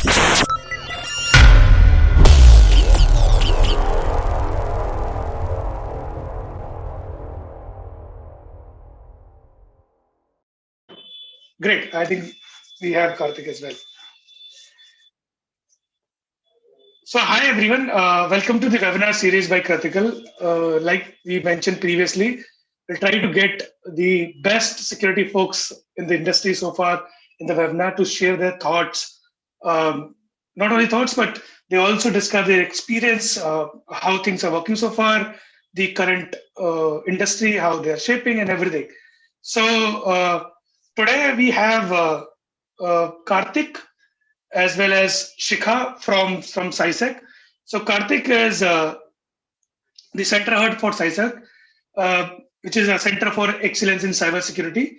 Great. I think we have Karthik as well. So, hi everyone. Welcome to the webinar series by Kritikal. Like we mentioned previously, we'll try to get the best security folks in the industry so far in the webinar to share their thoughts. Um, Not only thoughts, but they also describe their experience, how things are working so far, the current industry, how they are shaping, and everything. So, today we have Karthik as well as Shikha from SciSec. So Karthik is the center head for SciSec, which is a Center for Excellence in Cybersecurity,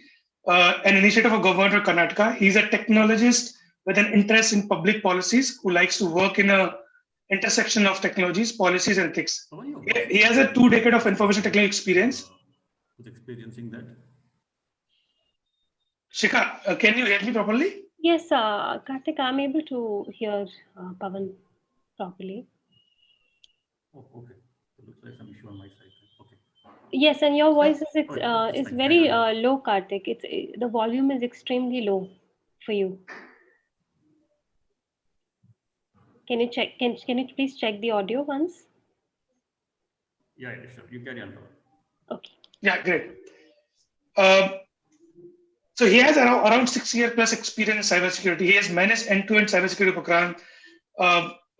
an initiative of Government of Karnataka. He's a technologist with an interest in public policies who likes to work in a intersection of technologies, policies, and ethics. He has a 2 decade of information technology experience. Who's experiencing that? Shikha, can you hear me properly? Yes, Karthik, I'm able to hear Pavan properly. Oh, okay. It looks like some issue on my side. Okay. Yes, and your voice is fine. very low, Karthik. The volume is extremely low for you. Can you check? Can you please check the audio once? Yeah, sure. You carry on. Okay. Yeah, great. So he has around 6 year plus experience in cybersecurity. He has managed end-to-end cybersecurity program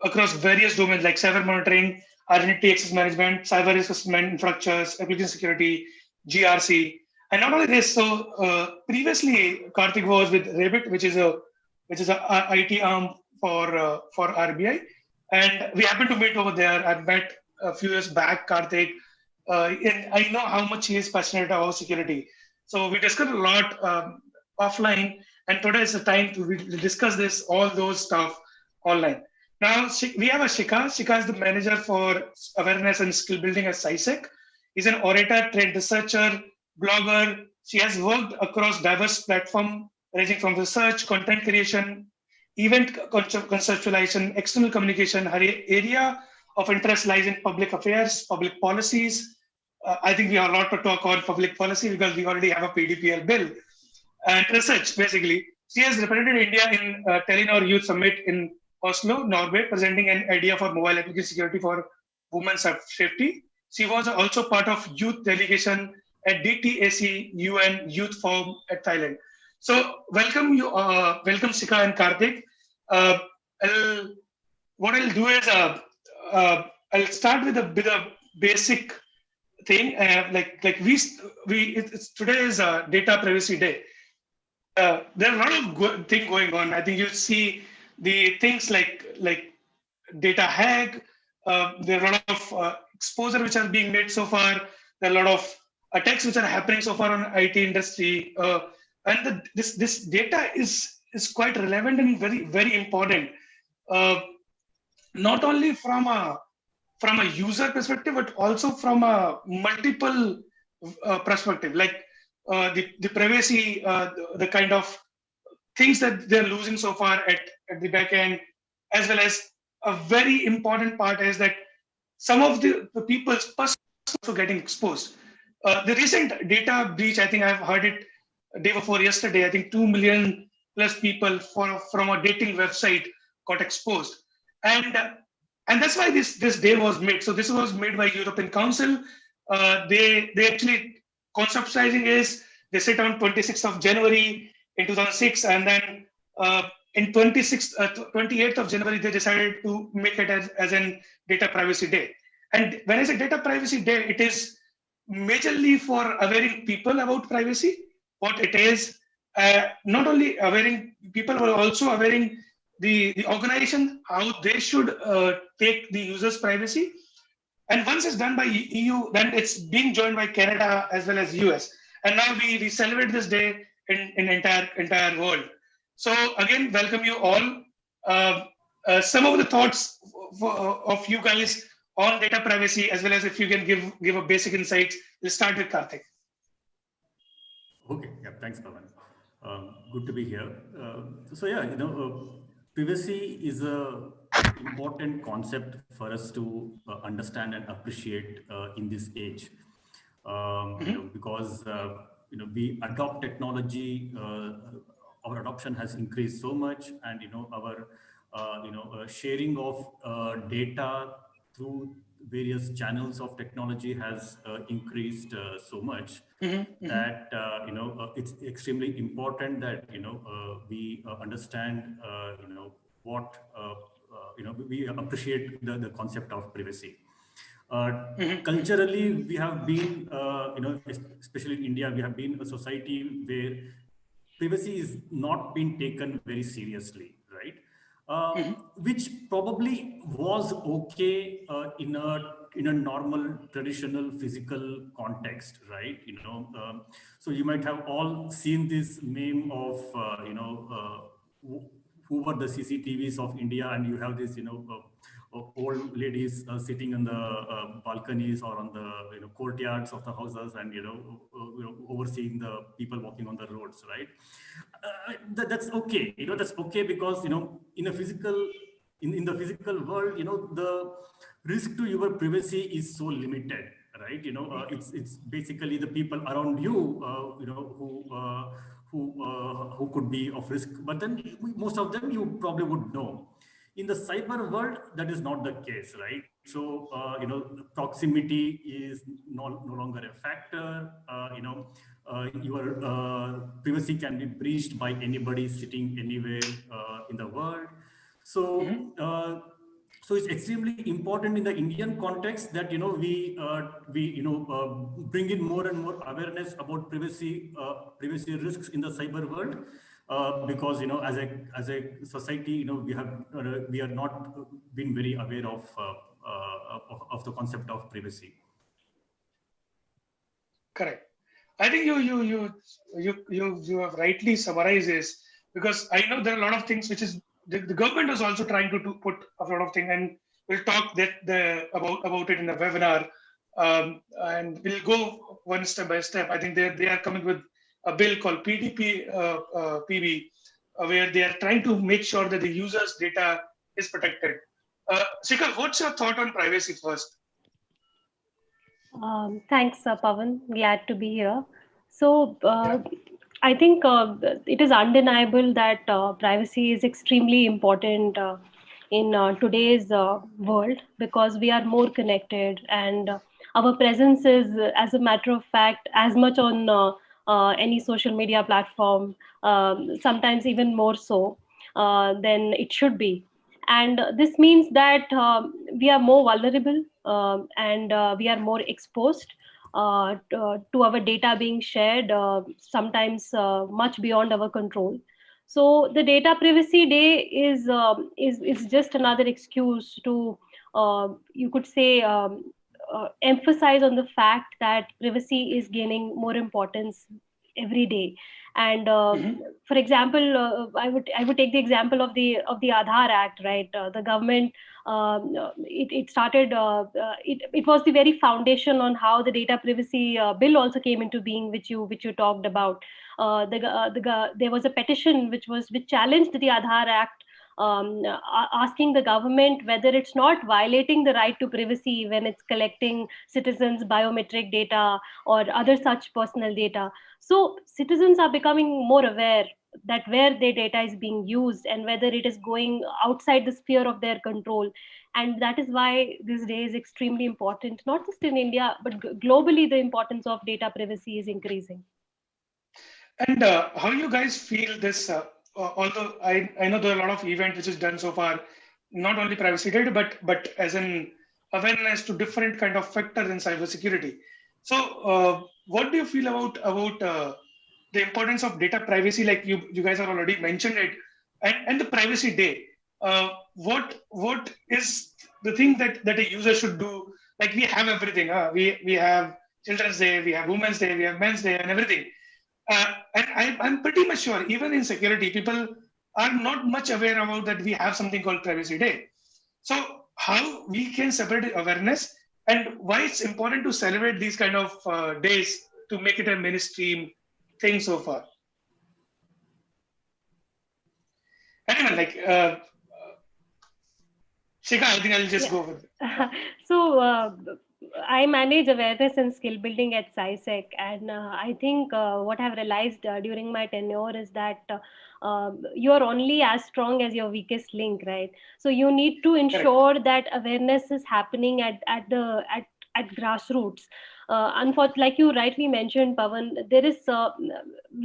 across various domains like cyber monitoring, identity access management, cyber risk assessment, infrastructures, application security, GRC, and not only this. So previously, Karthik was with Rebit, which is a IT arm for RBI, and we happened to meet over there. I met a few years back, Karthik, and I know how much he is passionate about security. So we discussed a lot offline, and today is the time to discuss this, all those stuff online. Now we have a Shikha. Shikha is the manager for awareness and skill building at SciSec. He's an orator, trained researcher, blogger. She has worked across diverse platforms, ranging from research, content creation, event conceptualization, external communication. Her area of interest lies in public affairs, public policies. I think we have a lot to talk on public policy because we already have a PDPL bill and research. Basically, she has represented India in Telenor Youth Summit in Oslo, Norway, presenting an idea for mobile application security for women's safety. She was also part of youth delegation at DTAC UN Youth Forum at Thailand. So welcome you, welcome Shikha and Karthik. Uh, what I'll do is I'll start with a basic thing. It's today is Data Privacy Day. There are a lot of things going on. I think you'll see the things like data hack. There are a lot of exposure which are being made so far. There are a lot of attacks which are happening so far on IT industry, and this data is quite relevant and very important. Not only from a user perspective, but also from a multiple perspective, like the privacy, the kind of things that they're losing so far at the back end, as well as a very important part is that some of the people's personal also getting exposed. The recent data breach, I think I've heard it day before yesterday, I think 2 million plus people from a dating website got exposed. And that's why this day was made. So this was made by European Council. They actually conceptualizing is they set on 26th of January in 2006, and then in 28th of January they decided to make it as an data privacy day. And when I say data privacy day, it is majorly for awareing people about privacy, what it is. Not only awareing people, but also awareing the organization how they should take the user's privacy. And once it's done by EU, then it's being joined by Canada as well as US. And now we celebrate this day in entire world. So again, welcome you all. Some of the thoughts of you guys on data privacy, as well as if you can give a basic insights. We'll start with Karthik. Okay, yeah, thanks, Pavan. Good to be here. So yeah, privacy is a important concept for us to understand and appreciate in this age. Because we adopt technology, our adoption has increased so much, and our sharing of data through various channels of technology has increased so much that it's extremely important that we understand what we appreciate the concept of privacy. Culturally, we have been, especially in India, we have been a society where privacy is not being taken very seriously, right? Which probably was okay in a normal, traditional, physical context, right? So you might have all seen this meme of who were the CCTVs of India, and you have this old ladies sitting on the balconies or on the courtyards of the houses, and overseeing the people walking on the roads, right? That's okay. That's okay because in a physical in the physical world, the risk to your privacy is so limited, right? It's basically the people around you, who could be of risk, but then most of them you probably would know. In the cyber world, that is not the case, right? So, proximity is no longer a factor. Your privacy can be breached by anybody sitting anywhere in the world. So, so it's extremely important in the Indian context that we bring in more and more awareness about privacy risks in the cyber world. Because as a society, we are not been very aware of the concept of privacy. Correct. I think you have rightly summarized this, because I know there are a lot of things which is the government is also trying to put a lot of things, and we'll talk about it in the webinar, and we'll go one step by step. I think they are coming with a bill called PDP PB, where they are trying to make sure that the user's data is protected. Shikhar, what's your thought on privacy first? Thanks, Pavan. Glad to be here. So, I think it is undeniable that privacy is extremely important in today's world, because we are more connected, and our presence is, as a matter of fact, as much on any social media platform, sometimes even more so than it should be. And this means that we are more vulnerable, and we are more exposed to our data being shared, sometimes much beyond our control. So the Data Privacy Day is just another excuse to, you could say, emphasize on the fact that privacy is gaining more importance every day. And for example, I would take the example of the Aadhaar Act, right? The government, it started, it was the very foundation on how the Data Privacy Bill also came into being, which you talked about. There was a petition which challenged the Aadhaar Act, asking the government whether it's not violating the right to privacy when it's collecting citizens' biometric data or other such personal data. So citizens are becoming more aware that where their data is being used and whether it is going outside the sphere of their control. And that is why this day is extremely important, not just in India, but globally, the importance of data privacy is increasing. And how you guys feel this? Although I know there are a lot of events which is done so far, not only privacy data, but as an awareness to different kind of factors in cybersecurity. So, what do you feel about the importance of data privacy? Like you guys have already mentioned it, and the privacy day. What is the thing that a user should do? Like we have everything. We have Children's Day, we have Women's Day, we have Men's Day, and everything. And I'm pretty much sure, even in security, people are not much aware about that we have something called Privacy Day. So how we can separate awareness, and why it's important to celebrate these kind of days to make it a mainstream thing so far. Anyone, like Shikha, I think I'll just Yeah. go with it. So I manage awareness and skill building at SciSec, and I think what I've realized during my tenure is that you are only as strong as your weakest link, right? So you need to Correct. ensure that awareness is happening at grassroots. Unfortunately, like you rightly mentioned, Pavan, there is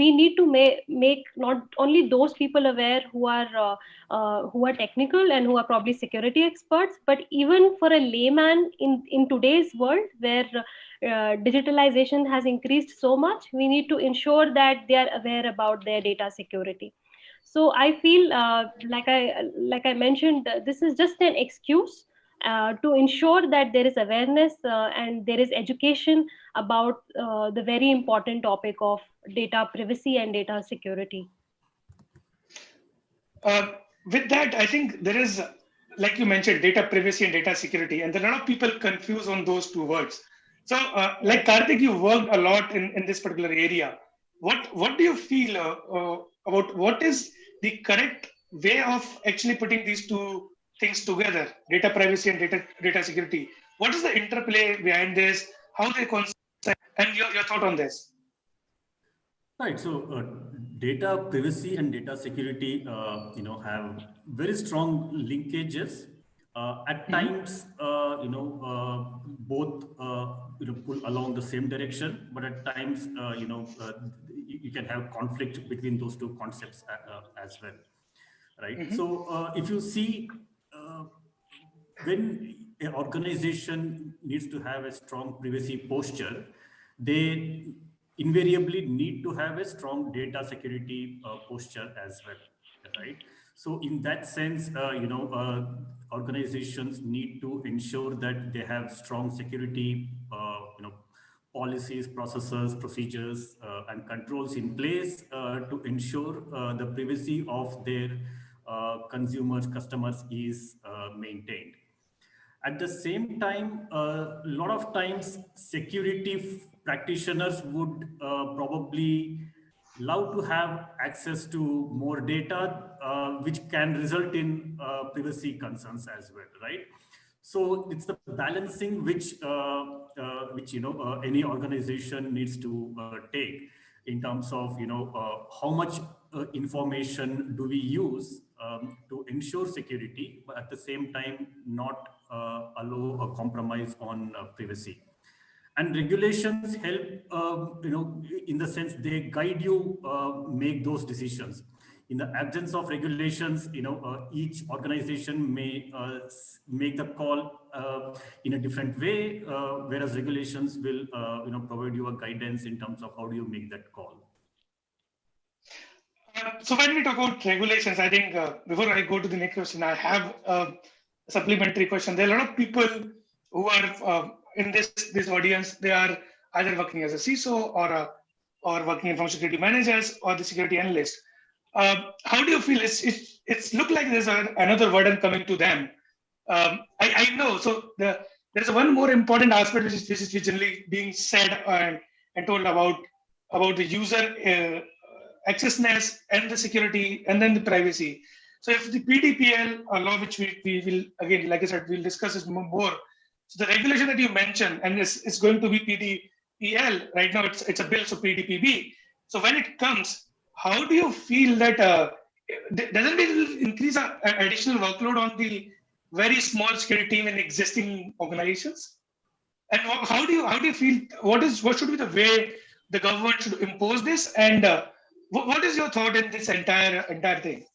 we need to make not only those people aware who are technical and who are probably security experts, but even for a layman in today's world where digitalization has increased so much, we need to ensure that they are aware about their data security. So I feel like I mentioned, this is just an excuse to ensure that there is awareness and there is education about the very important topic of data privacy and data security. Uh, with that, I think there is, like you mentioned, data privacy and data security, and a lot of people confuse on those two words. So, like Karthik, you worked a lot in this particular area. What do you feel about what is the correct way of actually putting these two things together, data privacy and data security? What is the interplay behind this? How they concept, and your thought on this? Right. So data privacy and data security, have very strong linkages. At times, both, pull along the same direction, but at times, you can have conflict between those two concepts as well. Right. So if you see, when an organization needs to have a strong privacy posture, they invariably need to have a strong data security posture as well, right? So in that sense, organizations need to ensure that they have strong security, policies, processes, procedures, and controls in place to ensure the privacy of their consumers, customers is maintained. At the same time, a lot of times security practitioners would probably love to have access to more data, which can result in privacy concerns as well, right? So it's the balancing which any organization needs to take in terms of how much information do we use to ensure security, but at the same time not allow a compromise on privacy. And regulations help, in the sense they guide you make those decisions. In the absence of regulations, each organization may make the call in a different way, whereas regulations will, provide you a guidance in terms of how do you make that call. So when we talk about regulations, I think before I go to the next question, I have a supplementary question. There are a lot of people who are in this audience. They are either working as a CISO or working information security managers or the security analyst. How do you feel? It's look like there's another burden coming to them. I know. So there's one more important aspect which is generally being said and told about the user accessness and the security and then the privacy. So if the PDPL law, which we will, again, like I said, we'll discuss this more. So the regulation that you mentioned, and it's going to be PDPL, right now it's a bill, so PDPB. So when it comes, how do you feel that, doesn't it increase additional workload on the very small security team in existing organizations? And how do you feel, what should be the way the government should impose this? And what is your thought in this entire thing?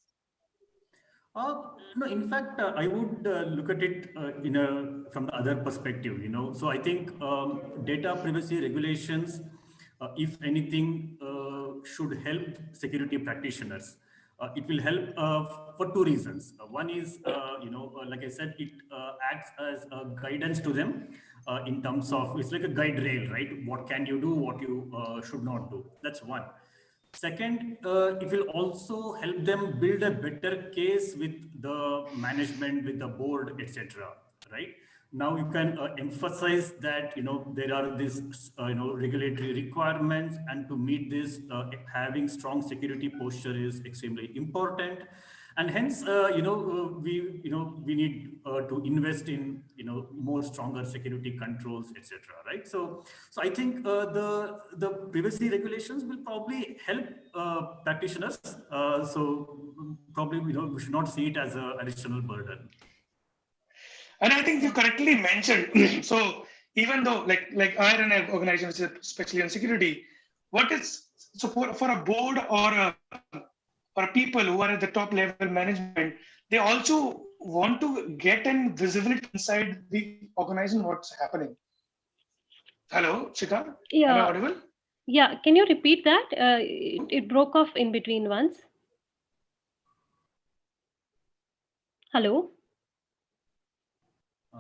No, in fact, I would look at it from the other perspective. So I think data privacy regulations, if anything, should help security practitioners. It will help for two reasons. One is, like I said, it acts as a guidance to them in terms of, it's like a guide rail, right? What can you do, what you should not do. That's one. Second, it will also help them build a better case with the management, with the board, etc. Right? Now you can emphasize that there are these regulatory requirements, and to meet this, having strong security posture is extremely important. And hence, we need to invest in, more stronger security controls, etc. Right? So I think the privacy regulations will probably help practitioners. Probably, we should not see it as an additional burden. And I think you correctly mentioned, so even though like I run an organization which is especially on security, what is so for a board or people who are at the top level management, they also want to get in visibility inside the organization what's happening. Hello, Shika? Am I Yeah, audible? yeah. Can you repeat that? It broke off in between once. Hello?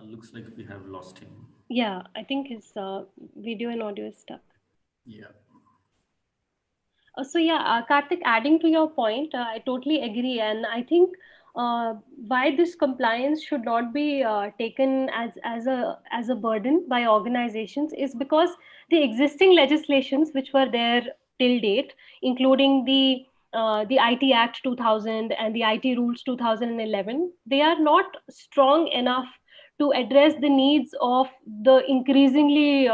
Looks like we have lost him. Yeah, I think his video and audio is stuck. Yeah. Karthik, adding to your point, I totally agree, and I think why this compliance should not be taken as a burden by organizations is because the existing legislations which were there till date, including the IT Act 2000 and the IT Rules 2011, they are not strong enough to address the needs of the increasingly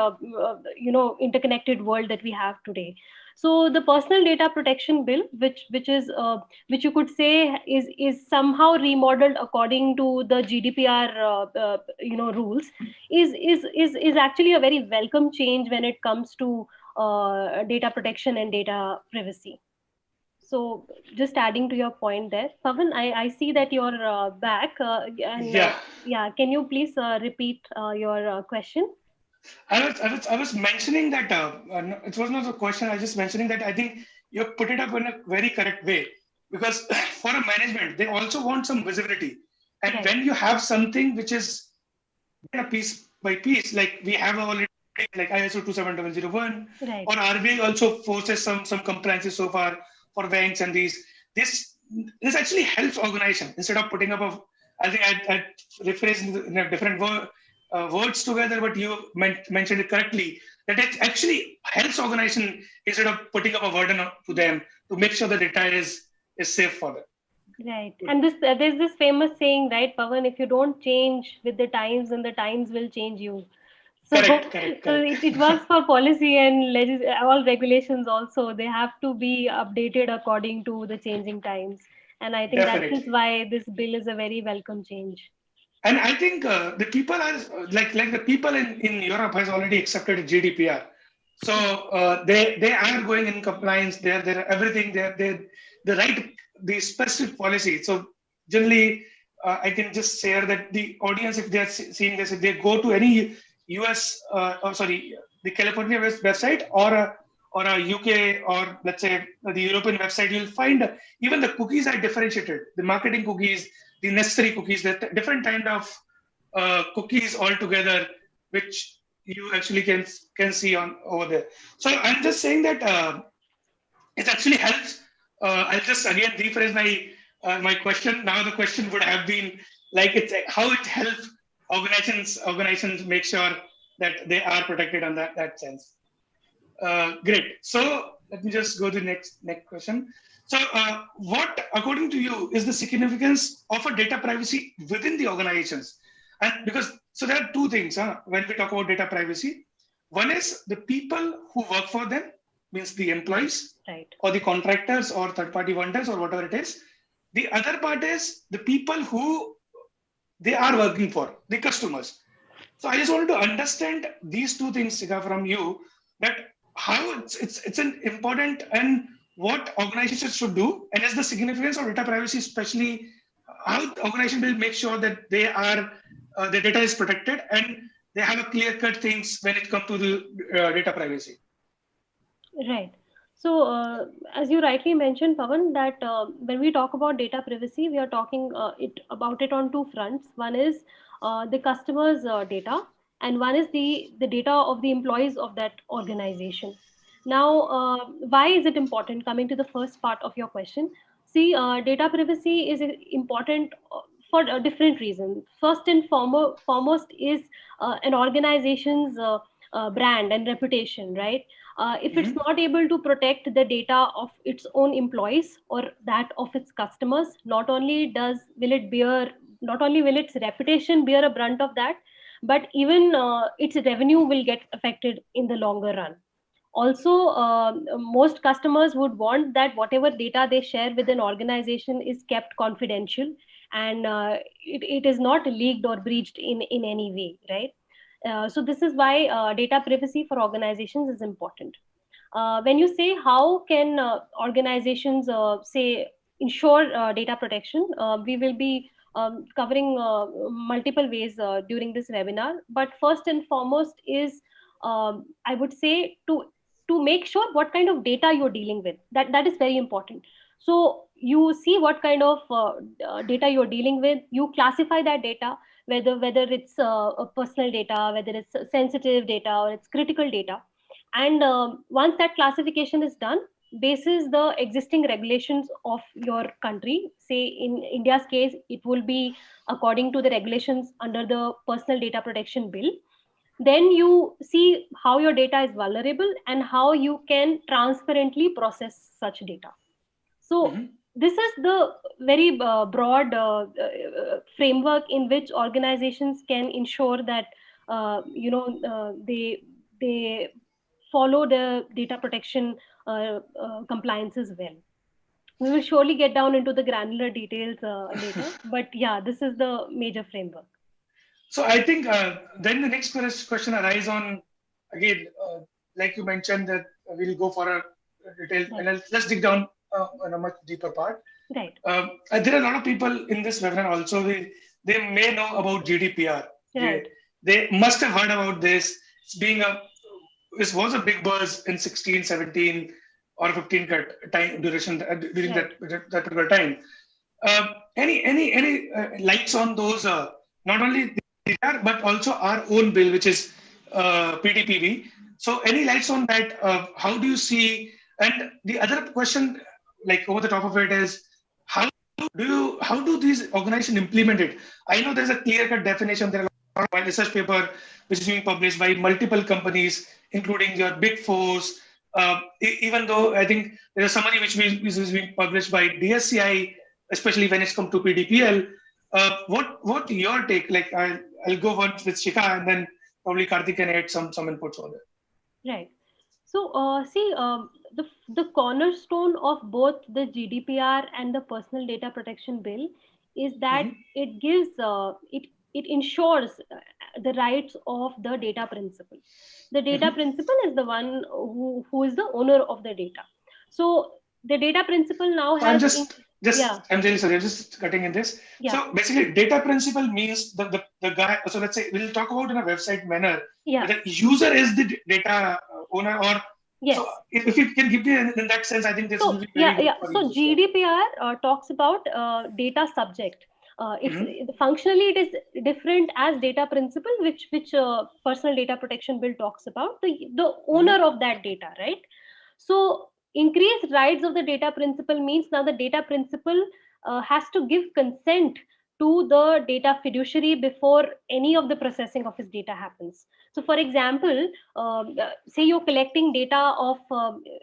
interconnected world that we have today. So the personal data protection bill, which you could say is somehow remodeled according to the GDPR rules, is actually a very welcome change when it comes to data protection and data privacy. So just adding to your point there, Pavan, I see that you're back, Yeah. can you please repeat your question? I was mentioning that no, it was not a question. I was just mentioning that I think you put it up in a very correct way, because for a management they also want some visibility, and Right. when you have something which is a piece by piece, like we have already like ISO 27001, Right. or RBI also forces some compliances so far for banks and these. This actually helps organization instead of putting up a. I think I rephrase in a different word words together, but you mentioned it correctly, that it actually helps organization instead of putting up a burden to them to make sure the data is safe for them. Right. And there's this famous saying, right, Pavan, if you don't change with the times, then the times will change you. So, Correct. it works for policy and all regulations also. They have to be updated according to the changing times. And I think that is Definitely. why this bill is a very welcome change. And I think the people are like the people in Europe has already accepted GDPR, so they are going in compliance. They're everything. They write the specific policy. So generally, I can just share that the audience, if they are seeing this, if they go to any US, the California website or a UK, or let's say the European website, you'll find even the cookies are differentiated. The marketing cookies, the necessary cookies, the different kind of cookies altogether, which you actually can see on over there. So I'm just saying that it actually helps. I'll just again rephrase my question. Now the question would have been like it's how it helps organizations make sure that they are protected on that sense. Great. So let me just go to the next question. So what, according to you, is the significance of a data privacy within the organizations? And because, so there are two things when we talk about data privacy. One is the people who work for them, means the employees, Right. or the contractors or third-party vendors or whatever it is. The other part is the people who they are working for, the customers. So I just wanted to understand these two things, Sika, from you, that how it's an important and what organizations should do, and is the significance of data privacy, especially how the organization will make sure that they are the data is protected and they have a clear-cut things when it comes to the data privacy. Right. So, as you rightly mentioned, Pavan, that when we talk about data privacy, we are talking about it on two fronts. One is the customer's data, and one is the data of the employees of that organization. Now, why is it important? Coming to the first part of your question, see, data privacy is important for different reasons. First and foremost is an organization's brand and reputation, right? If it's not able to protect the data of its own employees or that of its customers, not only will its reputation bear a brunt of that, but even its revenue will get affected in the longer run. Also, most customers would want that whatever data they share with an organization is kept confidential, and it is not leaked or breached in any way, right? So this is why data privacy for organizations is important. When you say how can organizations say ensure data protection, we will be covering multiple ways during this webinar. But first and foremost is, I would say, to make sure what kind of data you're dealing with. That is very important. So you see what kind of data you're dealing with. You classify that data, whether it's a personal data, whether it's sensitive data, or it's critical data. And once that classification is done, basis the existing regulations of your country, say in India's case, it will be according to the regulations under the Personal Data Protection Bill. Then you see how your data is vulnerable and how you can transparently process such data. So this is the very broad framework in which organizations can ensure that they follow the data protection compliances well. We will surely get down into the granular details later, but yeah, this is the major framework. So I think then the next question arises on, again, like you mentioned, that we'll go for a detail, Right. and let's dig down on a much deeper part. Right. There are a lot of people in this webinar also, they may know about GDPR. Right. They must have heard about this. This was a big buzz in 16, 17 or 15 time duration during Right. that particular time. Any lights on those, not only GDPR, but also our own bill, which is PDPB. So any lights on that? How do you see? And the other question, like over the top of it, is how do these organizations implement it? I know there's a clear-cut definition. There are a lot of research paper which is being published by multiple companies, including your big fours. Even though I think there's a summary which is being published by DSCI, especially when it's come to PDPL. What your take? Like I'll go once with Shikha, and then probably Karthik can add some inputs on it. Right. So, see, the cornerstone of both the GDPR and the Personal Data Protection Bill is that it gives it ensures the rights of the data principal. The data principal is the one who is the owner of the data. So the data principal now So has. I'm really sorry, I'm just cutting in this. Yeah. So basically, data principal means the guy. So let's say we'll talk about in a website manner. Yeah. The user is the data owner, or yes. So if you can give me in that sense, I think this will be very good for So GDPR talks about data subject. Functionally, it is different as data principal, which Personal Data Protection Bill talks about the owner of that data, right? So increased rights of the data principal means now the data principal has to give consent to the data fiduciary before any of the processing of his data happens. So for example, say you're collecting data of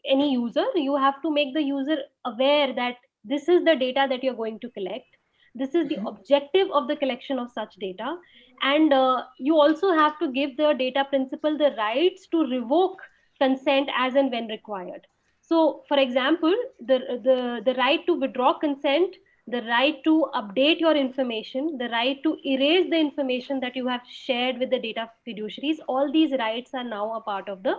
any user, you have to make the user aware that this is the data that you're going to collect. This is the objective of the collection of such data. And you also have to give the data principal the rights to revoke consent as and when required. So, for example, the right to withdraw consent, the right to update your information, the right to erase the information that you have shared with the data fiduciaries, all these rights are now a part of the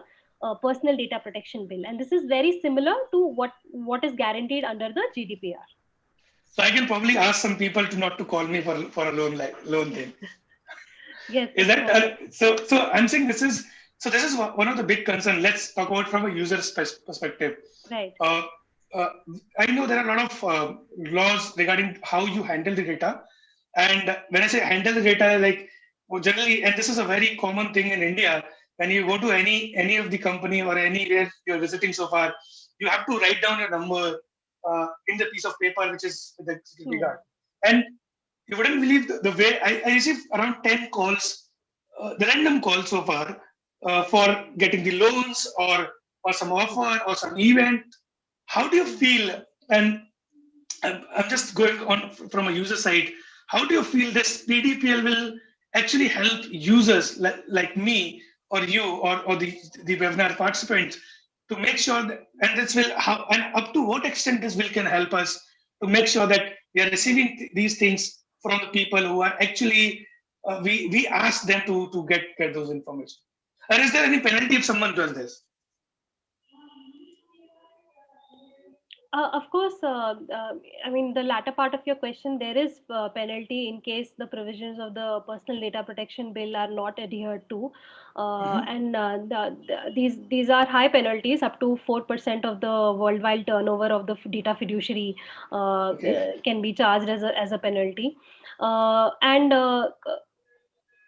Personal Data Protection Bill. And this is very similar to what is guaranteed under the GDPR. So I can probably ask some people not to call me for a loan thing. Yes. Is that so? So I'm saying this is one of the big concerns. Let's talk about from a user's perspective. Right. I know there are a lot of laws regarding how you handle the data, and when I say handle the data, like generally, and this is a very common thing in India. When you go to any of the company or anywhere you're visiting so far, you have to write down your number in the piece of paper, which is the security guard. And you wouldn't believe the way I received around 10 calls, the random calls so far, for getting the loans or some offer or some event. How do you feel? And I'm just going on from a user side. How do you feel this PDPL will actually help users like me or you or the webinar participants to make sure that, and this will how and up to what extent this will can help us to make sure that we are receiving these things from the people who are actually we ask them to get those information. Or is there any penalty if someone does this? Of course, I mean, the latter part of your question, there is penalty in case the provisions of the Personal Data Protection Bill are not adhered to. And these are high penalties, up to 4% of the worldwide turnover of the data fiduciary can be charged as a penalty. And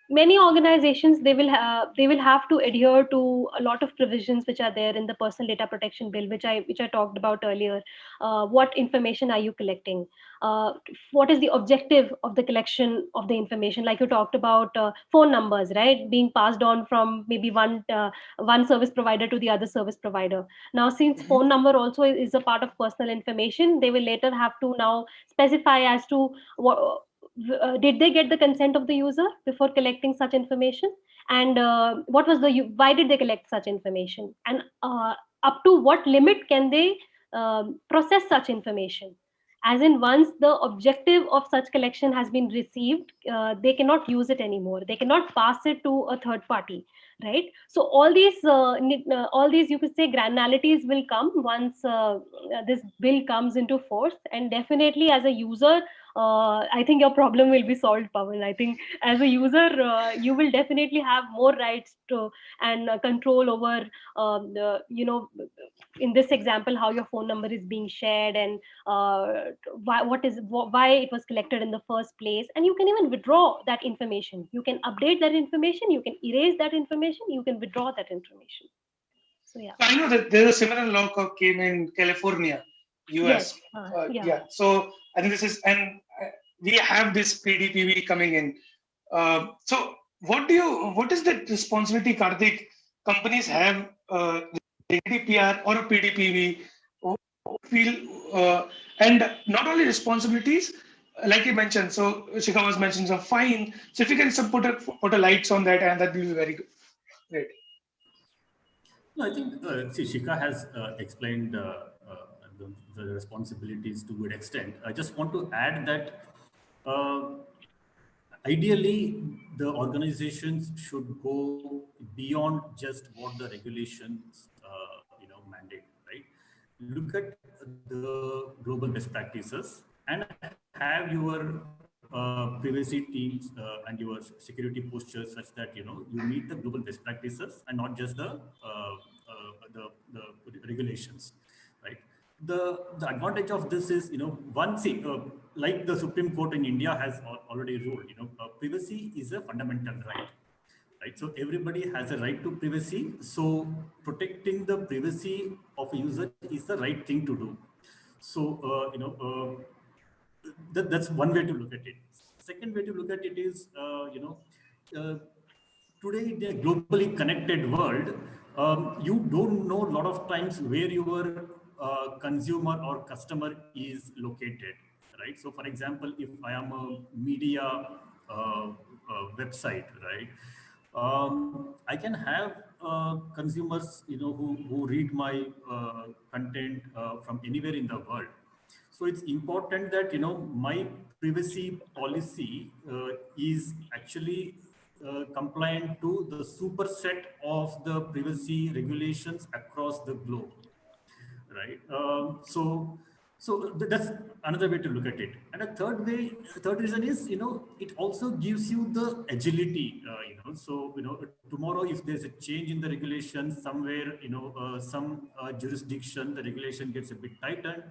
many organizations, they will have to adhere to a lot of provisions which are there in the Personal Data Protection Bill, which I talked about earlier. What information are you collecting? What is the objective of the collection of the information? Like you talked about phone numbers, right, being passed on from maybe one service provider to the other service provider. Now, since phone number also is a part of personal information, they will later have to now specify as to what did they get the consent of the user before collecting such information, and what was why did they collect such information, and up to what limit can they process such information. As in, once the objective of such collection has been received, they cannot use it anymore, they cannot pass it to a third party, right? So all these, you could say, granularities will come once this bill comes into force. And definitely, as a user, I think your problem will be solved, Pawan. I think as a user, you will definitely have more rights to and control over, in this example, how your phone number is being shared, and why it was collected in the first place. And you can even withdraw that information. You can update that information. You can erase that information. You can withdraw that information. So yeah. I know that there's a similar law came in California, US. Yes. Yeah. So I think this is, and we have this PDPV coming in. So what is the responsibility, Karthik, companies have GDPR or a PDPV feel, and not only responsibilities, like you mentioned. So Shikha was mentioning some fine. So if you can put a lights on that, and that will be very good. Great. No, I think Shikha has explained the responsibilities to a good extent. I just want to add that ideally, the organizations should go beyond just what the regulations mandate, right? Look at the global best practices and have your privacy teams and your security postures such that you meet the global best practices and not just the regulations, right? The advantage of this is, like the Supreme Court in India has already ruled, privacy is a fundamental right. Right, so everybody has a right to privacy. So protecting the privacy of a user is the right thing to do. So that's one way to look at it. Second way to look at it is, today in a globally connected world, you don't know a lot of times where your consumer or customer is located, right? So, for example, if I am a media website, right? I can have consumers, who read my content from anywhere in the world. So it's important that my privacy policy is actually compliant to the superset of the privacy regulations across the globe, right? So that's another way to look at it. And a third reason is, it also gives you the agility, so, tomorrow if there's a change in the regulations somewhere, some jurisdiction, the regulation gets a bit tightened.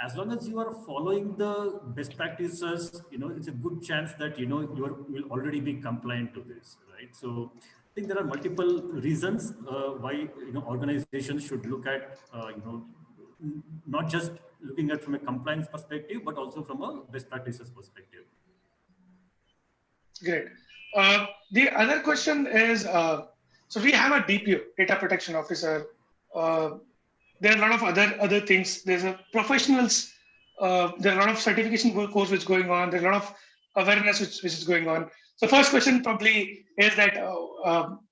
As long as you are following the best practices, it's a good chance that, you will already be compliant to this, right? So I think there are multiple reasons why, organizations should look at, not just looking at from a compliance perspective, but also from a best practices perspective. Great. The other question is, So we have a DPO, data protection officer. There are a lot of other things. There's a professionals. There are a lot of certification course which is going on. There's a lot of awareness which is going on. So first question probably is that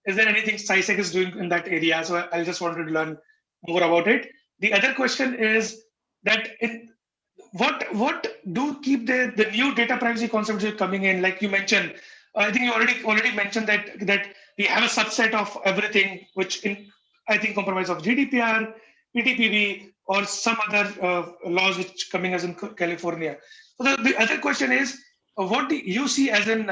is there anything SciSec is doing in that area? So I just wanted to learn more about it. The other question is that what do keep the new data privacy concepts which are coming in, like you mentioned. I think you already mentioned that we have a subset of everything which I think compromise of GDPR, PTPB, or some other laws which coming as in California. So the other question is, what do you see as in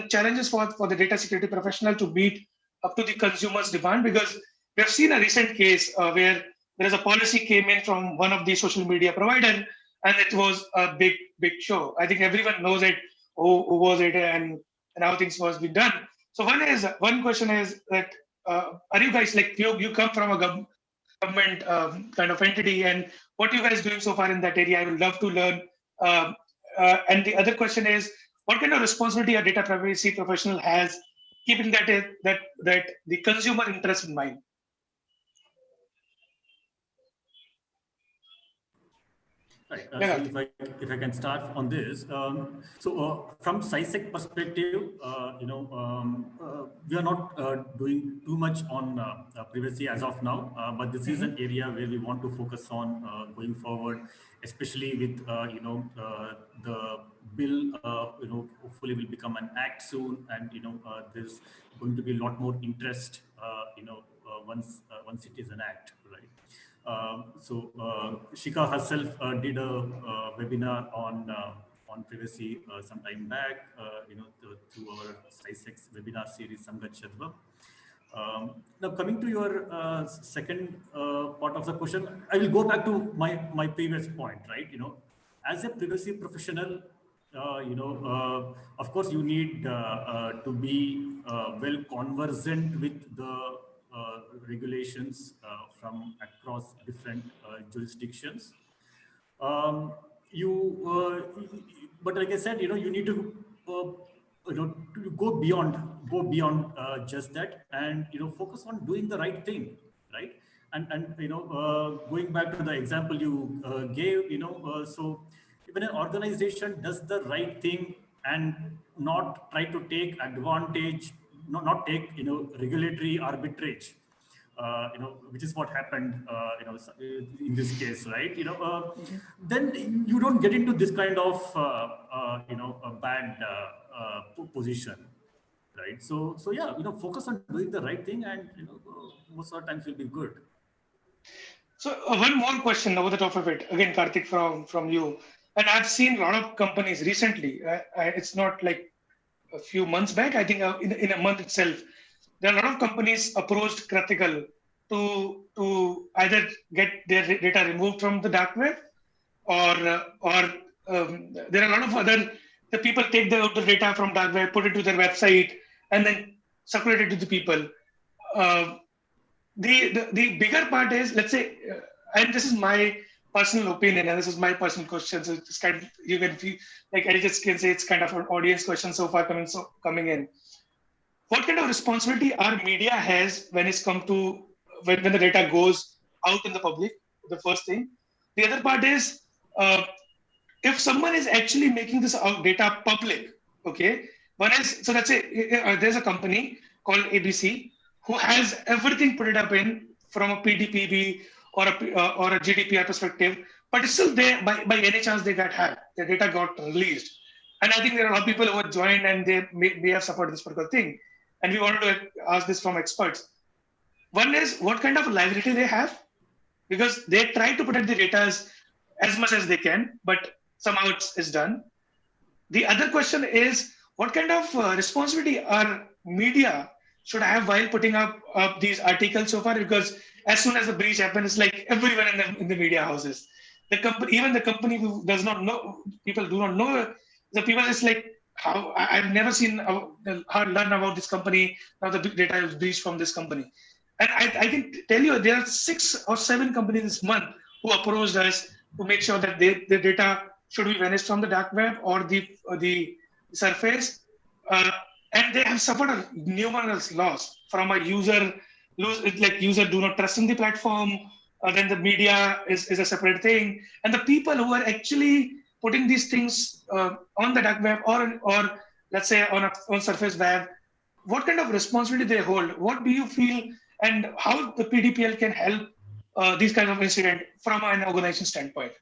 challenges for the data security professional to meet up to the consumer's demand? Because we have seen a recent case where there is a policy came in from one of the social media provider, and it was a big show. I think everyone knows it, who was it, and how things was being done. So one question is that are you guys, like, you come from a government kind of entity, and what you guys doing so far in that area? I would love to learn. And the other question is, what kind of responsibility a data privacy professional has, keeping that the consumer interest in mind? Right. Yeah. So if I can start on this, from SciSec perspective, we are not doing too much on privacy as of now, but this is an area where we want to focus on going forward, especially with the bill. Hopefully will become an act soon, and there's going to be a lot more interest. Once it is an act, right? Shika herself did a webinar on privacy some time back, through our SciSec webinar series, Samgat Shadva. Now, coming to your second part of the question, I will go back to my previous point, right? As a privacy professional, of course, you need to be well conversant with the regulations from across different jurisdictions. But like I said, you need to to go beyond just that, and focus on doing the right thing, right? And going back to the example you gave, so when an organization does the right thing and not try to take advantage, not take regulatory arbitrage, which is what happened, in this case, right? Then you don't get into this kind of, a bad position, right? So yeah, focus on doing the right thing, and most of the times will be good. So one more question over the top of it, again, Karthik, from you. And I've seen a lot of companies recently. It's not like a few months back. I think in a month itself, there are a lot of companies approached Critical to either get their data removed from the dark web, or there are a lot of the people take the data from dark web, put it to their website, and then circulate it to the people. The bigger part is, let's say, and this is my personal opinion, and this is my personal question. So it's kind of, you can feel like I just can say it's kind of an audience question so far coming in. What kind of responsibility our media has when it's come to when the data goes out in the public? The first thing. The other part is, if someone is actually making this data public, okay. One is, so let's say there's a company called ABC who has everything put it up in from a PDPB or a GDPR perspective, but still by any chance they got hacked, their data got released. And I think there are a lot of people who have joined and they may have supported this particular thing. And we wanted to ask this from experts. One is, what kind of liability they have? Because they try to protect the data as much as they can, but somehow it's done. The other question is, what kind of responsibility our media should have while putting up these articles so far? Because as soon as the breach happens, it's like everyone in the media houses. Even the company who does not know, people do not know, the people is like, how I've never seen how learn about this company. Now the big data is breached from this company. And I can tell you, there are 6 or 7 companies this month who approached us to make sure that the data should be vanished from the dark web or the surface. and they have suffered a numerous loss from a user like user do not trust in the platform. Then the media is a separate thing, and the people who are actually putting these things on the dark web or let's say on surface web, what kind of responsibility they hold? What do you feel, and how the PDPL can help these kind of incident from an organization standpoint?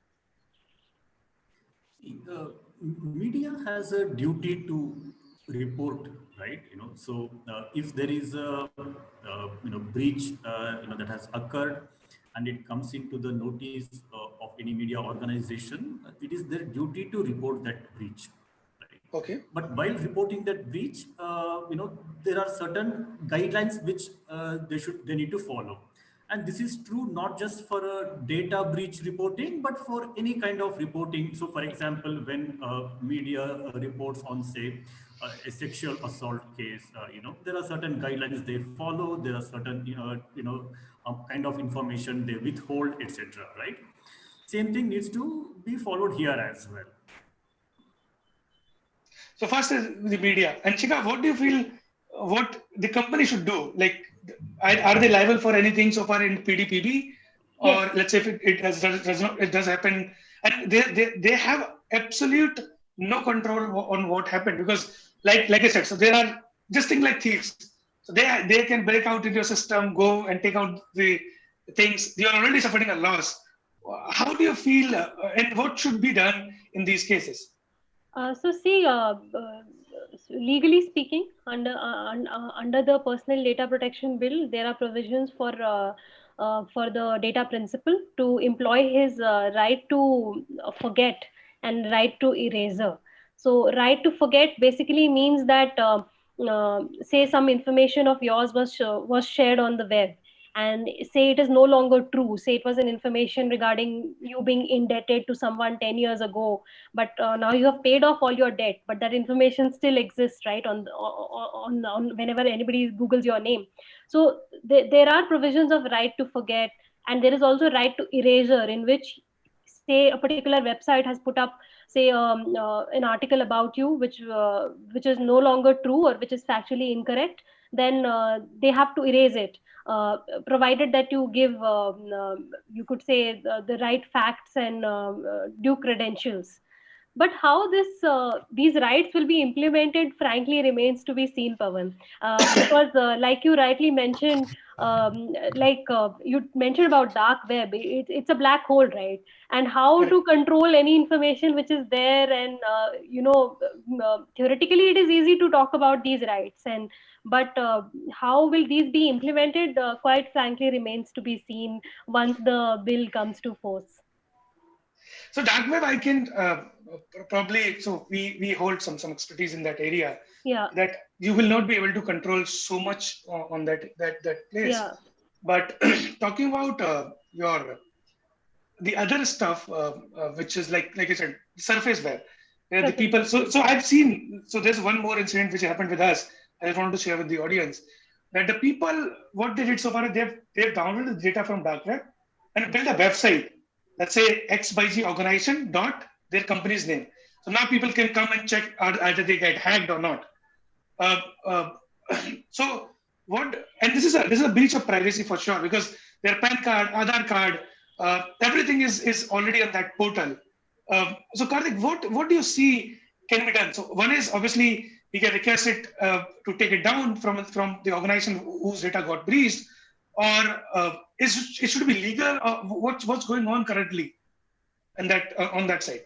uh, Media has a duty to report, right? So if there is a breach that has occurred, and it comes into the notice of any media organization, it is their duty to report that breach, right? Okay. But while reporting that breach, there are certain guidelines which they need to follow. And this is true not just for a data breach reporting, but for any kind of reporting. So for example, when media reports on, say, a sexual assault case, there are certain guidelines they follow. There are certain kind of information they withhold, etc., right? Same thing needs to be followed here as well. So first is the media. And Chika, what do you feel what the company should do? Like, are they liable for anything so far in PDPB? Yes. Or let's say if it does happen, and they have absolute no control on what happened, because like I said, so there are just things like thieves. So they can break out into your system, go and take out the things. You are already suffering a loss. How do you feel, and what should be done in these cases? So see, legally speaking, under the Personal Data Protection Bill, there are provisions for the data principal to employ his right to forget and right to eraser. So right to forget basically means that say some information of yours was shared on the web, and say it is no longer true. Say it was an information regarding you being indebted to someone 10 years ago, but now you have paid off all your debt, but that information still exists, right, on whenever anybody googles your name. So there are provisions of right to forget, and there is also right to erasure, in which, say, a particular website has put up, say, an article about you which is no longer true or which is factually incorrect, then they have to erase it, provided that you give you could say the right facts and due credentials. But how these rights will be implemented, frankly, remains to be seen, Pavan. Because, like you rightly mentioned, you mentioned about dark web, it's a black hole, right? And how Correct. to control any information which is there, and theoretically, it is easy to talk about these rights, and but how will these be implemented? Quite frankly, remains to be seen once the bill comes to force. So dark web, I can probably. So we hold some expertise in that area. Yeah, That you will not be able to control so much on that place. yeah, But talking about your the other stuff, which is like I said, surface web, where the okay, people. So I've seen. So there's one more incident which happened with us. I just wanted to share with the audience that the people, what they did so far, they've downloaded the data from dark web and built a website. Let's say X by Z organization dot their company's name. So now people can come and check either they get hacked or not. Uh, uh, so what? And this is a breach of privacy for sure, because their PAN card, Aadhaar card, everything is already on that portal. So Karthik, what do you see can be done? So one is obviously we can request it to take it down from the organization whose data got breached, or it should be legal. What's going on currently, and that on that side.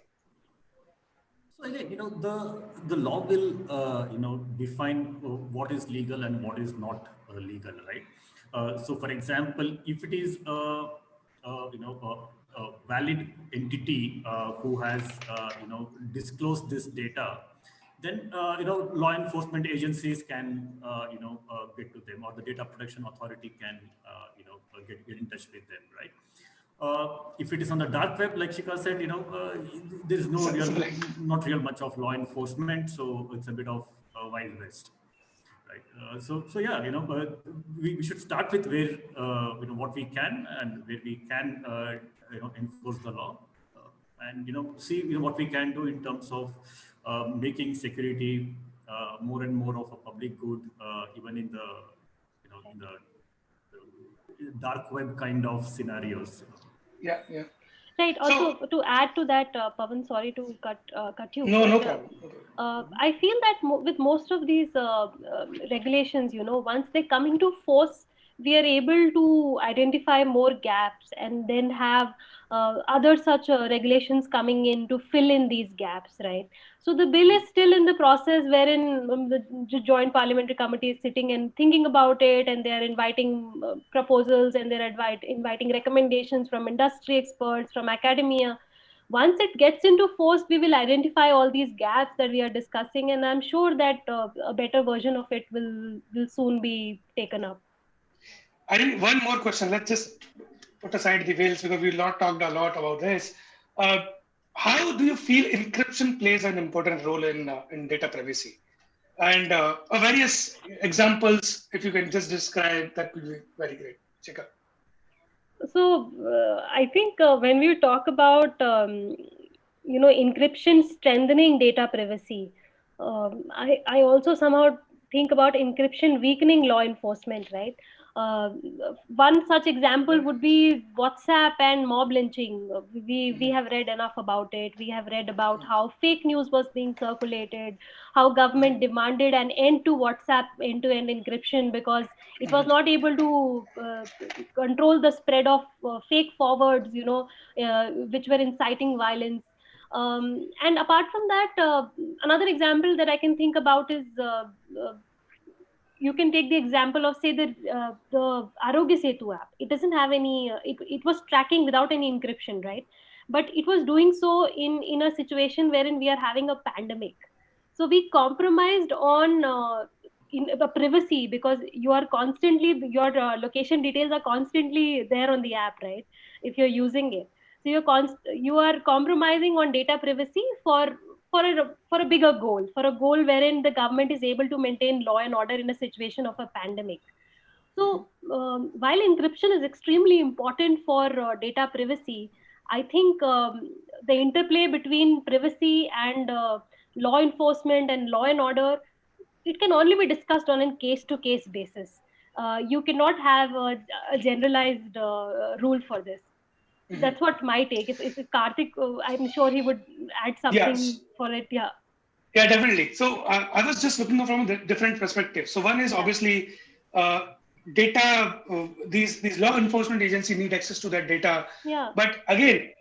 So again, the law will define what is legal and what is not legal, right? So, for example, if it is a valid entity who has disclosed this data, then law enforcement agencies can get to them, or the data protection authority can get in touch with them, right? If it is on the dark web, like Shika said, there is not real much of law enforcement, so it's a bit of wild west, right? So yeah, we should start with where what we can, and where we can enforce the law, and see what we can do in terms of making security more and more of a public good, even in the dark web kind of scenarios. Yeah, yeah. Right. So Also, to add to that, Pavan, sorry to cut you, no, but no problem. No problem. I feel that with most of these regulations, once they come into force, we are able to identify more gaps and then have other such regulations coming in to fill in these gaps, right? So the bill is still in the process wherein the Joint Parliamentary Committee is sitting and thinking about it, and they are inviting proposals, and they're inviting recommendations from industry experts, from academia. Once it gets into force, we will identify all these gaps that we are discussing, and I'm sure that a better version of it will soon be taken up. I think one more question. Let's just put aside the whales because we've not talked a lot about this. Uh, how do you feel encryption plays an important role in data privacy? And various examples, if you can just describe, that would be very great. Chika. So I think when we talk about encryption strengthening data privacy, I also somehow think about encryption weakening law enforcement, right? uh, One such example would be WhatsApp and mob lynching. We have read enough about it. We have read about how fake news was being circulated, how government demanded an end to WhatsApp end-to-end encryption because it was not able to control the spread of fake forwards, which were inciting violence. And apart from that, another example that I can think about is you can take the example of, say, the Arogya Setu app. It doesn't have any it was tracking without any encryption, right? But it was doing so in a situation wherein we are having a pandemic. So we compromised on in the privacy, because you are constantly, your location details are constantly there on the app, right? If you're using it, so you are compromising on data privacy for a bigger goal, for a goal wherein the government is able to maintain law and order in a situation of a pandemic. So while encryption is extremely important for data privacy, I think the interplay between privacy and law enforcement and law and order, it can only be discussed on a case to case basis. You cannot have a generalized rule for this. Mhm. That's what my take. If Karthik, I'm sure he would add something Yes. for it. Yeah, Yeah, definitely. So I was just looking from a different perspective. So one is yeah, obviously uh, data. These law enforcement agency need access to that data. yeah, But again,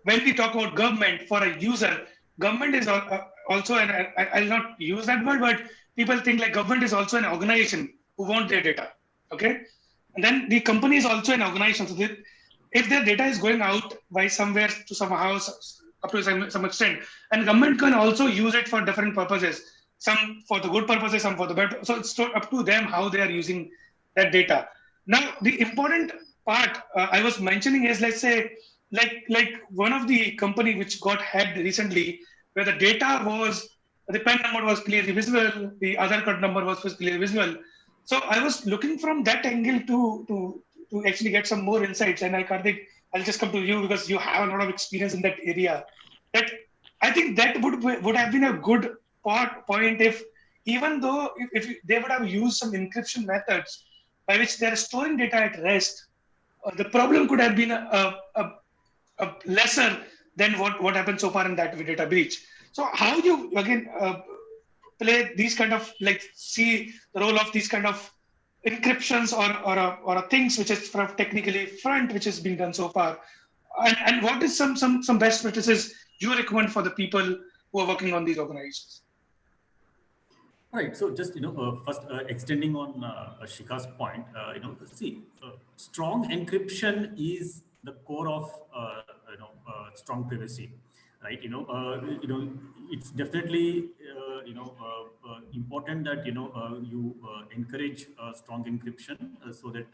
when we talk about government for a user, government is also an. I'll not use that word, but people think like government is also an organization who want their data. Okay, and then the company is also an organization. So if their data is going out by somewhere to some house up to some extent, and government can also use it for different purposes, some for the good purposes, some for the bad. So it's up to them how they are using that data. Now the important part I was mentioning is, let's say, like one of the company which got hacked recently, where the data was, the pen number was clearly visible, the Aadhaar card number was clearly visible. So I was looking from that angle to actually get some more insights. And Karthik, I'll just come to you because you have a lot of experience in that area. That I think that would have been a good point if, even though if they would have used some encryption methods by which they are storing data at rest, the problem could have been a lesser than what happened so far in that data breach. So how you again play these kind of, like, see the role of these kind of encryptions or things which is from technically front which is being done so far, and what is some best practices you recommend for the people who are working on these organizations? Right. So just first extending on Shika's point, see, strong encryption is the core of strong privacy, right? It's definitely important that you encourage strong encryption so that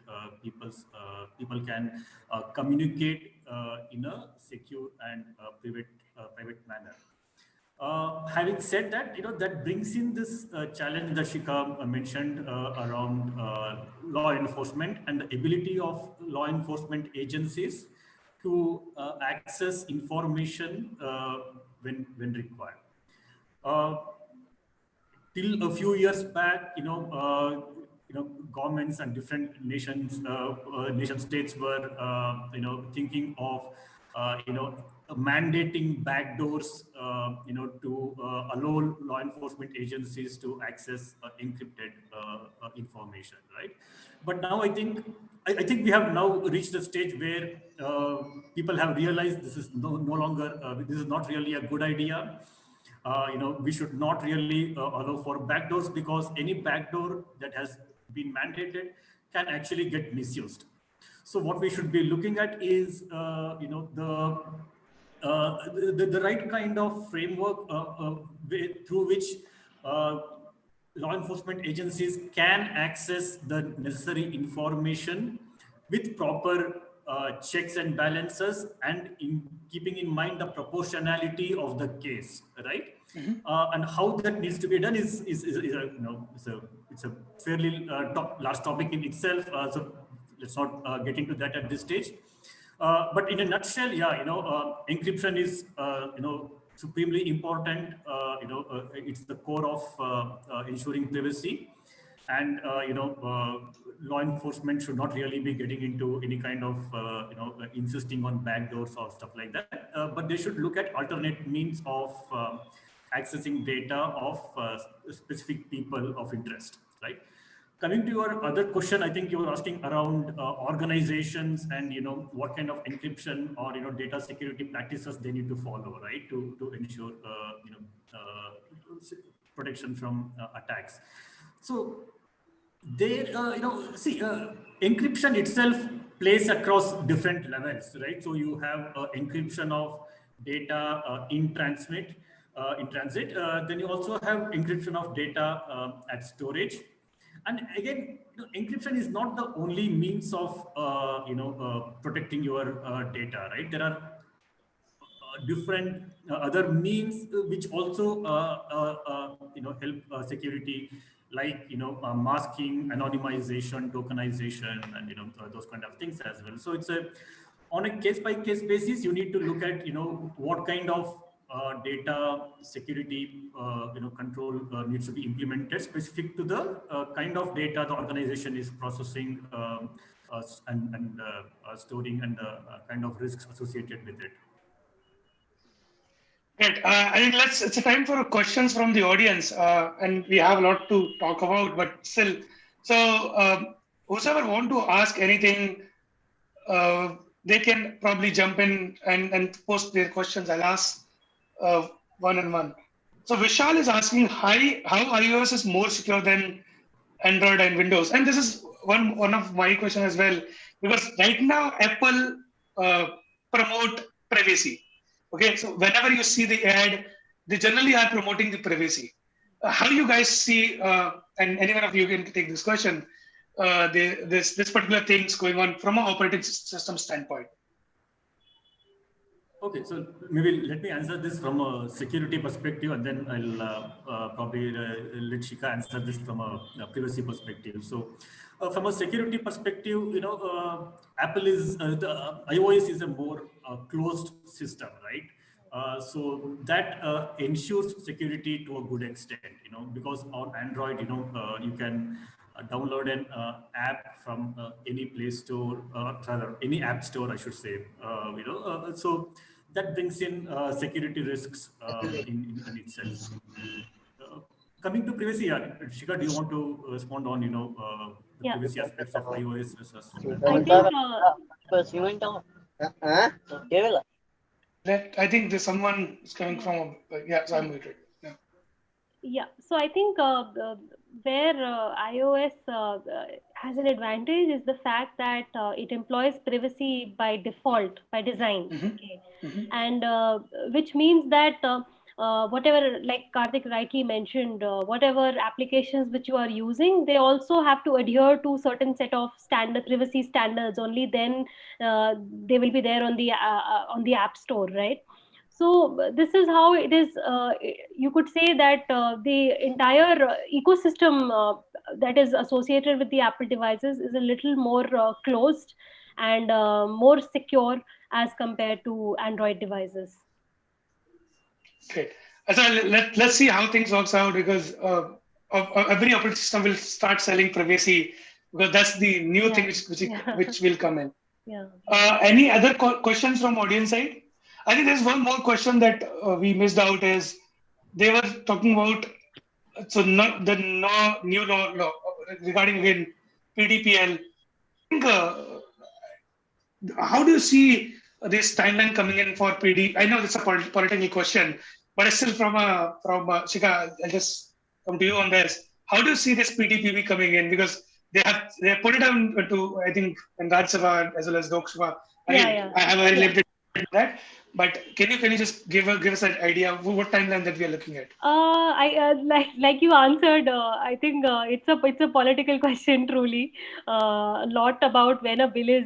people can communicate in a secure and private manner. Having said that, that brings in this challenge that Shika mentioned around law enforcement and the ability of law enforcement agencies to access information when required. Uh, till a few years back, governments and different nation states were, thinking of, mandating backdoors, to allow law enforcement agencies to access encrypted information, right? But now I think we have now reached a stage where people have realized this is no longer, this is not really a good idea. We should not really allow for backdoors, because any backdoor that has been mandated can actually get misused. So what we should be looking at is, the right kind of framework through which law enforcement agencies can access the necessary information with proper checks and balances, and in keeping in mind the proportionality of the case, right? And how that needs to be done is it's a fairly large topic in itself. So let's not get into that at this stage. But in a nutshell, encryption is supremely important. It's the core of ensuring privacy, and law enforcement should not really be getting into any kind of insisting on backdoors or stuff like that. But they should look at alternate means of accessing data of specific people of interest, right? Coming to your other question, I think you were asking around organizations and what kind of encryption or data security practices they need to follow, right, to ensure protection from attacks. So there, encryption itself plays across different levels, right? So you have encryption of data in transit. Then you also have encryption of data at storage. And again, encryption is not the only means of protecting your data, right? There are different other means which also help security, like masking, anonymization, tokenization, and those kind of things as well. So it's on a case-by-case basis. You need to look at what kind of data security control needs to be implemented specific to the kind of data the organization is processing and storing, and the kind of risks associated with it. Great. I think it's a time for questions from the audience, and we have a lot to talk about, but still, so whoever want to ask anything, they can probably jump in and post their questions. I'll ask one on one. So Vishal is asking how iOS is more secure than Android and Windows, and this is one of my questions as well, because right now Apple promote privacy. Okay, so whenever you see the ad, they generally are promoting the privacy. How do you guys see, and any one of you can take this question, this particular things going on from an operating system standpoint? Okay, so maybe let me answer this from a security perspective, and then I'll probably let Shikha answer this from a privacy perspective. So from a security perspective, Apple is, the iOS is a more closed system, right? So that ensures security to a good extent, because on Android, you can download an app from any Play Store, rather any app store, I should say. So that brings in security risks in itself. Coming to privacy, Shikha, do you want to respond on the privacy aspects of iOS versus? I think there's someone is coming from. So I'm muted. Yeah, so I think where iOS has an advantage is the fact that it employs privacy by default, by design. Okay, and which means that whatever, like Karthik rightly mentioned, whatever applications which you are using, they also have to adhere to certain set of privacy standards. Only then they will be there on the App Store, right? So this is how it is. You could say that the entire ecosystem that is associated with the Apple devices is a little more closed and more secure as compared to Android devices. Okay. So let's see how things works out, because every operating system will start selling privacy, because that's the new thing which will come in. Yeah. Any other questions from audience side? I think there's one more question that we missed out is they were talking about new law regarding again PDPL. I think, how do you see this timeline coming in for PD? I know it's a political question, but it's still Shika, I'll just come to you on this. How do you see this PDPP coming in? Because they have put it down to, I think, in Rajya Sabha as well as Lok Sabha. Again, I have a very limited that. But can you just give us an idea of what timeline that we are looking at? Like you answered. I think it's a political question. Truly, a lot about when a bill is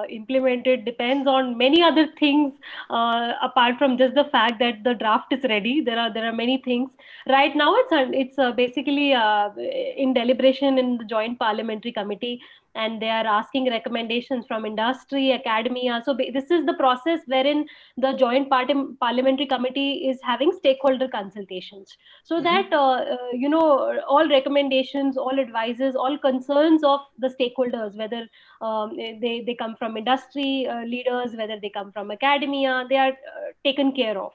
implemented depends on many other things apart from just the fact that the draft is ready. There are many things. Right now, it's basically in deliberation in the Joint Parliamentary Committee, and they are asking recommendations from industry, academia. So this is the process wherein the Parliamentary Committee is having stakeholder consultations, so that all recommendations, all advices, all concerns of the stakeholders, whether they come from industry leaders, whether they come from academia, they are taken care of.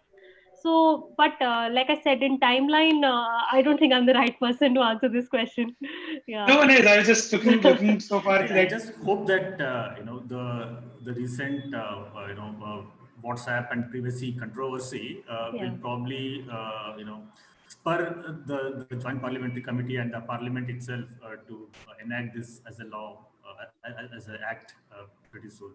So, but like I said, in timeline, I don't think I'm the right person to answer this question. Yeah. No one is. I was just looking so far. I just hope that the recent WhatsApp and privacy controversy will probably spur the Joint Parliamentary Committee and the Parliament itself to enact this as a law, as an act pretty soon.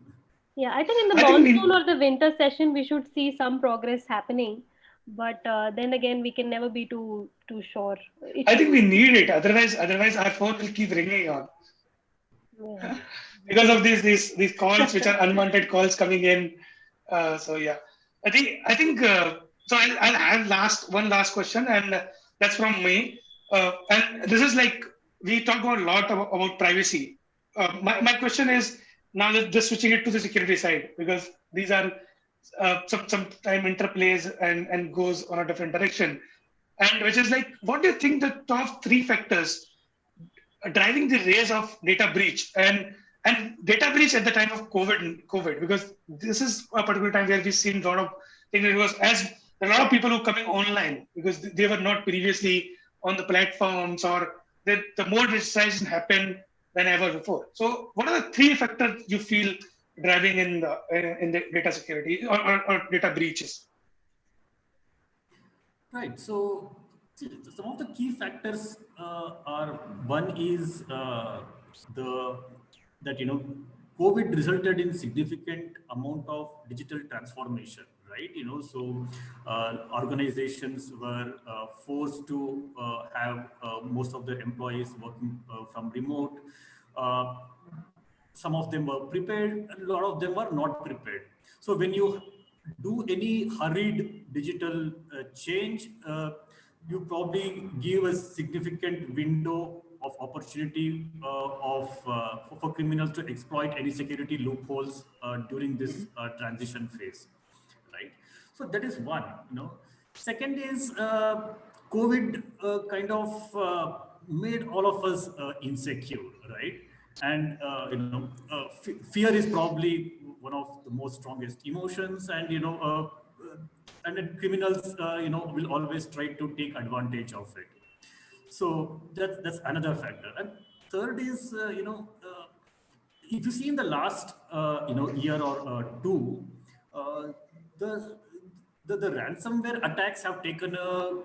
Yeah, I think in the monsoon or the winter session, we should see some progress happening. But then again, we can never be too sure. I think we need it. Otherwise our phone will keep ringing on. Yeah. Because of these calls, which are unwanted calls coming in. So yeah, I think. So I'll have one last question, and that's from me. And this is like we talk about a lot about privacy. My question is now just switching it to the security side, because these are sometime interplays and goes on a different direction, and which is like, what do you think the top 3 factors driving the rise of data breach and data breach at the time of COVID, because this is a particular time where we've seen a lot of things. It was as a lot of people who are coming online because they were not previously on the platforms, or the more digitization happened than ever before. So what are the 3 factors you feel driving in the data security or data breaches? Right. So some of the key factors are, one is that COVID resulted in significant amount of digital transformation, right? So organizations were forced to have most of their employees working from remote. Some of them were prepared, a lot of them were not prepared. So when you do any hurried digital change, you probably give a significant window of opportunity for criminals to exploit any security loopholes during this transition phase, right? So that is one. Second is COVID kind of made all of us insecure, right? And fear is probably one of the most strongest emotions, and and then criminals will always try to take advantage of it. So that's another factor. And third is if you see in the last year or two, the ransomware attacks have taken a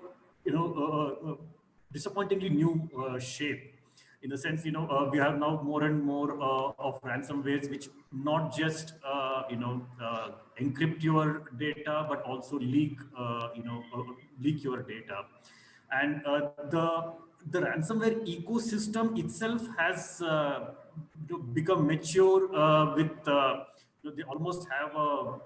disappointingly new shape. In the sense, we have now more and more of ransomwares which not just encrypt your data, but also leak your data. And the ransomware ecosystem itself has become mature with they almost have a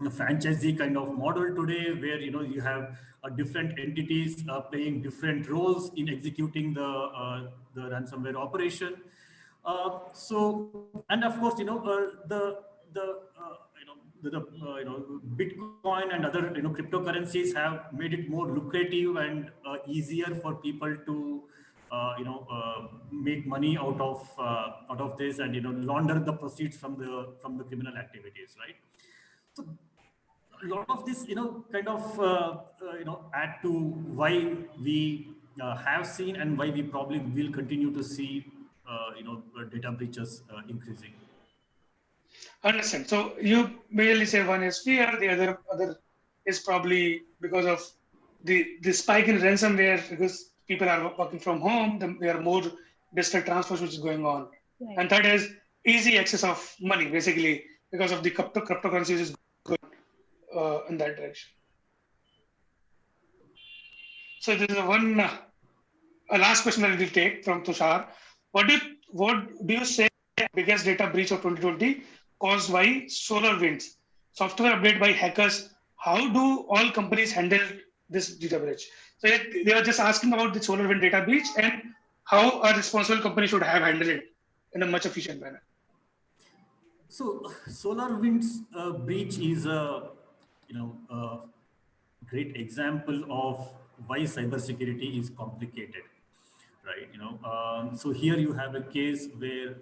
franchisee kind of model today, where you have different entities playing different roles in executing the ransomware operation. So, and of course, the Bitcoin and other cryptocurrencies have made it more lucrative and easier for people to make money out of this, and launder the proceeds from the criminal activities, right? So a lot of this kind of add to why we have seen and why we probably will continue to see data breaches increasing. Understand. So you merely say one is fear, the other is probably because of the spike in ransomware, because people are working from home, there are more digital transfers which is going on. Right. And third is easy access of money, basically, because of the cryptocurrencies is going in that direction. So this is a last question that we will take from Tushar. What do you say biggest data breach of 2020 caused by SolarWinds software update by hackers? How do all companies handle this data breach? So they are just asking about the SolarWinds data breach and how a responsible company should have handled it in a much efficient manner. So SolarWinds breach is a great example of why cybersecurity is complicated, right? So here you have a case where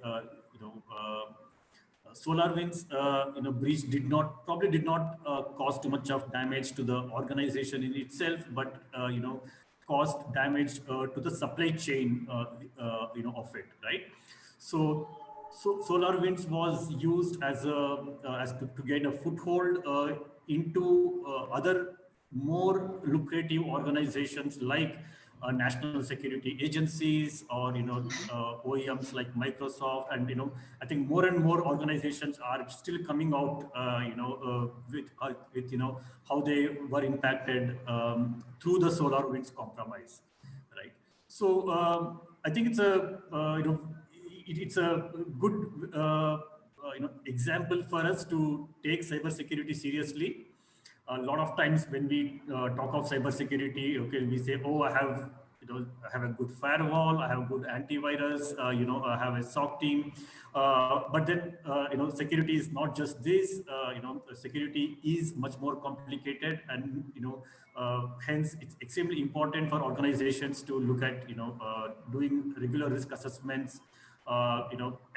SolarWinds breach probably did not cause too much of damage to the organization in itself, but caused damage to the supply chain of it, right? So SolarWinds was used as to gain a foothold into other more lucrative organizations like national security agencies or OEMs like Microsoft, and I think more and more organizations are still coming out with how they were impacted through the SolarWinds compromise, right? So I think it's a good example for us to take cybersecurity seriously. A lot of times when we talk of cybersecurity, okay, we say, oh, I have a good firewall, I have good antivirus, I have a SOC team. But then, security is not just this. Security is much more complicated, and hence it's extremely important for organizations to look at doing regular risk assessments.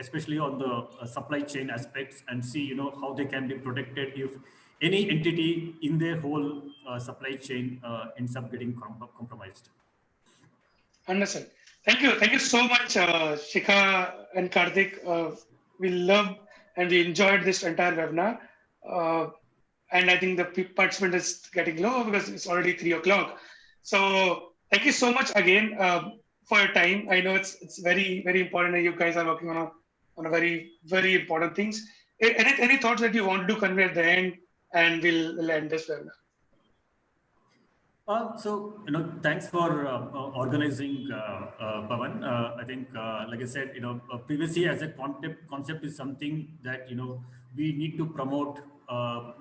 Especially on the supply chain aspects, and see how they can be protected if any entity in their whole supply chain ends up getting compromised. Understand. Thank you so much, Shikha and Karthik. We loved and we enjoyed this entire webinar. And I think the participant is getting low because it's already 3 o'clock. So thank you so much again for your time. I know it's very, very important that you guys are working on a very, very important things. Any thoughts that you want to convey at the end, and we'll end this webinar? So thanks for organizing, Pawan. I think, like I said, privacy as a concept is something that we need to promote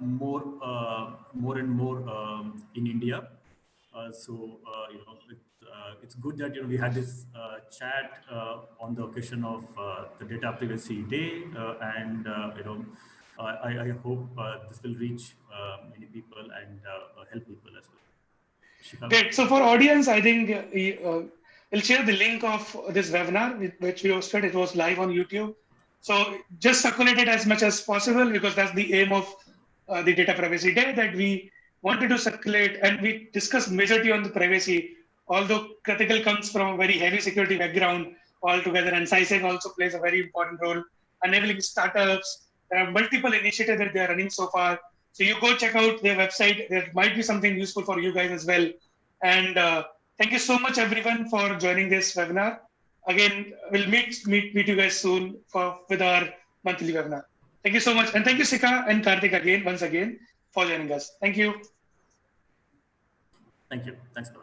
more and more in India. It's good that we had this chat on the occasion of the Data Privacy Day, and I hope this will reach many people and help people as well. Shikha. Great. So for audience, I think we'll share the link of this webinar which we hosted. It was live on YouTube. So just circulate it as much as possible, because that's the aim of the Data Privacy Day, that we wanted to circulate, and we discussed majority on the privacy, although Critical comes from a very heavy security background altogether, and SciSec also plays a very important role, enabling startups. There are multiple initiatives that they are running so far. So you go check out their website. There might be something useful for you guys as well. And thank you so much, everyone, for joining this webinar. Again, we'll meet you guys soon with our monthly webinar. Thank you so much. And thank you, Shikha and Karthik, once again, for joining us. Thank you. Thank you. Thanks, Pawan.